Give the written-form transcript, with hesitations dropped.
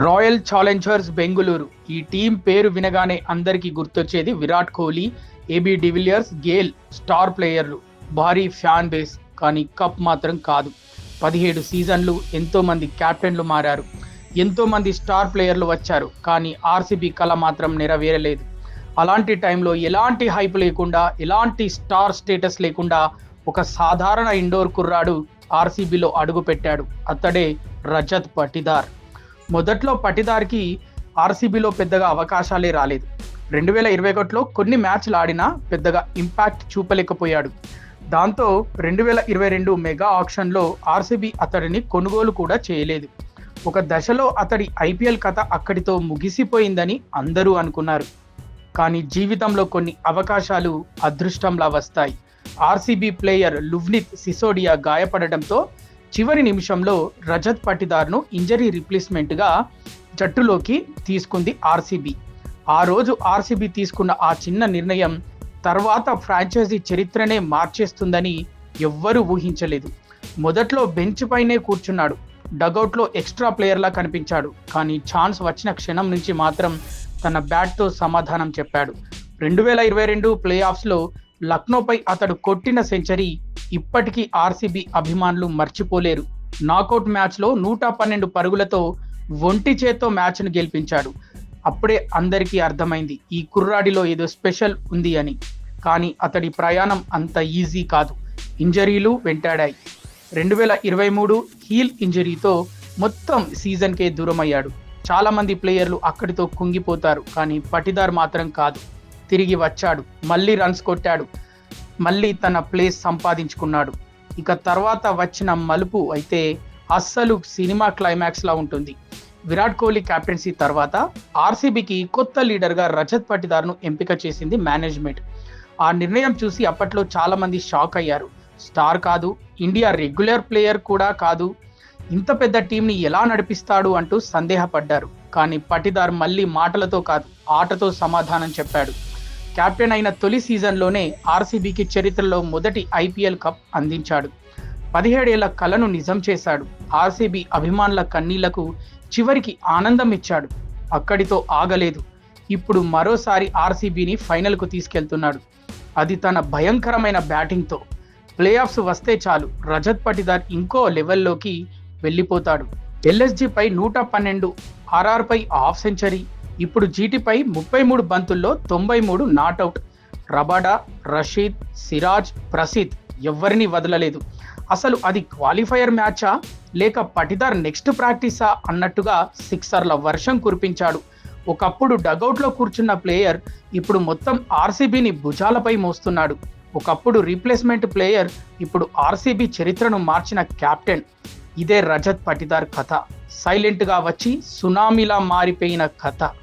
Royal Challengers Bengaluru. ఈ team పేరు వినగానే అందరికీ గుర్తొచ్చేది Virat Kohli, AB de Villiers, Gayle star ప్లేయర్లు, భారీ ఫ్యాన్ బేస్. కానీ కప్ మాత్రం కాదు. 17 సీజన్లు, ఎంతోమంది కెప్టెన్లు మారారు, ఎంతోమంది స్టార్ ప్లేయర్లు వచ్చారు, కానీ ఆర్సీబీ కల మాత్రం నెరవేరలేదు. అలాంటి టైంలో ఎలాంటి హైప్ లేకుండా, ఎలాంటి స్టార్ స్టేటస్ లేకుండా ఒక సాధారణ ఇండోర్ కుర్రాడు ఆర్సీబీలో అడుగుపెట్టాడు. అతడే రజత్ పటిదార్. మొదట్లో పటిదార్కి ఆర్సీబీలో పెద్దగా అవకాశాలే రాలేదు. 2021లో కొన్ని మ్యాచ్లు ఆడినా పెద్దగా ఇంపాక్ట్ చూపలేకపోయాడు. దాంతో 2022 మెగా ఆక్షన్లో ఆర్సీబీ అతడిని కొనుగోలు కూడా చేయలేదు. ఒక దశలో అతడి ఐపీఎల్ కథ అక్కడితో ముగిసిపోయిందని అందరూ అనుకున్నారు. కానీ జీవితంలో కొన్ని అవకాశాలు అదృష్టంలా వస్తాయి. ఆర్సీబీ ప్లేయర్ లువ్నిత్ సిసోడియా గాయపడడంతో చివరి నిమిషంలో రజత్ పటిదార్ను ఇంజరీ రిప్లేస్మెంట్గా జట్టులోకి తీసుకుంది ఆర్సీబీ. ఆ రోజు ఆర్సీబీ తీసుకున్న ఆ చిన్న నిర్ణయం తర్వాత ఫ్రాంచైజీ చరిత్రనే మార్చేస్తుందని ఎవ్వరూ ఊహించలేదు. మొదట్లో బెంచ్ పైనే కూర్చున్నాడు, డగౌట్లో ఎక్స్ట్రా ప్లేయర్లా కనిపించాడు. కానీ ఛాన్స్ వచ్చిన క్షణం నుంచి మాత్రం తన బ్యాట్తో సమాధానం చెప్పాడు. 2022 ప్లే ఆఫ్స్లో లక్నోపై అతడు కొట్టిన సెంచరీ ఇప్పటికీ ఆర్సీబీ అభిమానులు మర్చిపోలేరు. నాకౌట్ మ్యాచ్లో 112 పరుగులతో ఒంటి చేత్తో మ్యాచ్ను గెలిపించాడు. అప్పుడే అందరికీ అర్థమైంది ఈ కుర్రాడిలో ఏదో స్పెషల్ ఉంది అని. కానీ అతడి ప్రయాణం అంత ఈజీ కాదు. ఇంజరీలు వెంటాడాయి. 2023 హీల్ ఇంజరీతో మొత్తం సీజన్కే దూరమయ్యాడు. చాలామంది ప్లేయర్లు అక్కడితో కుంగిపోతారు, కానీ పటిదార్ మాత్రం కాదు. తిరిగి వచ్చాడు, మళ్ళీ రన్స్ కొట్టాడు, మళ్ళీ తన ప్లేస్ సంపాదించుకున్నాడు. ఇక తర్వాత వచ్చిన మలుపు అయితే అస్సలు సినిమా క్లైమాక్స్లా ఉంటుంది. విరాట్ కోహ్లీ కెప్టెన్సీ తర్వాత ఆర్సీబీకి కొత్త లీడర్గా రజత్ పటిదార్ను ఎంపిక చేసింది మేనేజ్మెంట్. ఆ నిర్ణయం చూసి అప్పట్లో చాలామంది షాక్ అయ్యారు. స్టార్ కాదు, ఇండియా రెగ్యులర్ ప్లేయర్ కూడా కాదు, ఇంత పెద్ద టీంని ఎలా నడిపిస్తాడు అంటూ సందేహపడ్డారు. కానీ పటిదార్ మళ్ళీ మాటలతో కాదు, ఆటతో సమాధానం చెప్పాడు. కెప్టెన్ అయిన తొలి సీజన్లోనే ఆర్సీబీకి చరిత్రలో మొదటి ఐపీఎల్ కప్ అందించాడు. 17 ఏళ్ల కలను నిజం చేశాడు. ఆర్సీబీ అభిమానుల కన్నీళ్లకు చివరికి ఆనందం ఇచ్చాడు. అక్కడితో ఆగలేదు. ఇప్పుడు మరోసారి ఆర్సీబీని ఫైనల్కు తీసుకెళ్తున్నాడు. అది తన భయంకరమైన బ్యాటింగ్తో. ప్లే ఆఫ్స్ వస్తే చాలు రజత్ పటిదార్ ఇంకో లెవెల్లోకి వెళ్ళిపోతాడు. ఎల్ఎస్జీపై 112, ఆర్ఆర్పై హాఫ్ సెంచరీ, ఇప్పుడు జీటీపై 33 బంతుల్లో 93 నాట్అవుట్. రబాడా, రషీద్, సిరాజ్, ప్రసిద్ ఎవరిని వదలలేదు. అసలు అది క్వాలిఫైయర్ మ్యాచా లేక పటిదార్ నెక్స్ట్ ప్రాక్టీసా అన్నట్టుగా సిక్సర్ల వర్షం కురిపించాడు. ఒకప్పుడు డగౌట్లో కూర్చున్న ప్లేయర్ ఇప్పుడు మొత్తం ఆర్సీబీని భుజాలపై మోస్తున్నాడు. ఒకప్పుడు రీప్లేస్మెంట్ ప్లేయర్ ఇప్పుడు ఆర్సీబీ చరిత్రను మార్చిన కెప్టెన్. ఇదే రజత్ పటిదార్ కథ. సైలెంట్గా వచ్చి సునామీలా మారిపోయిన కథ.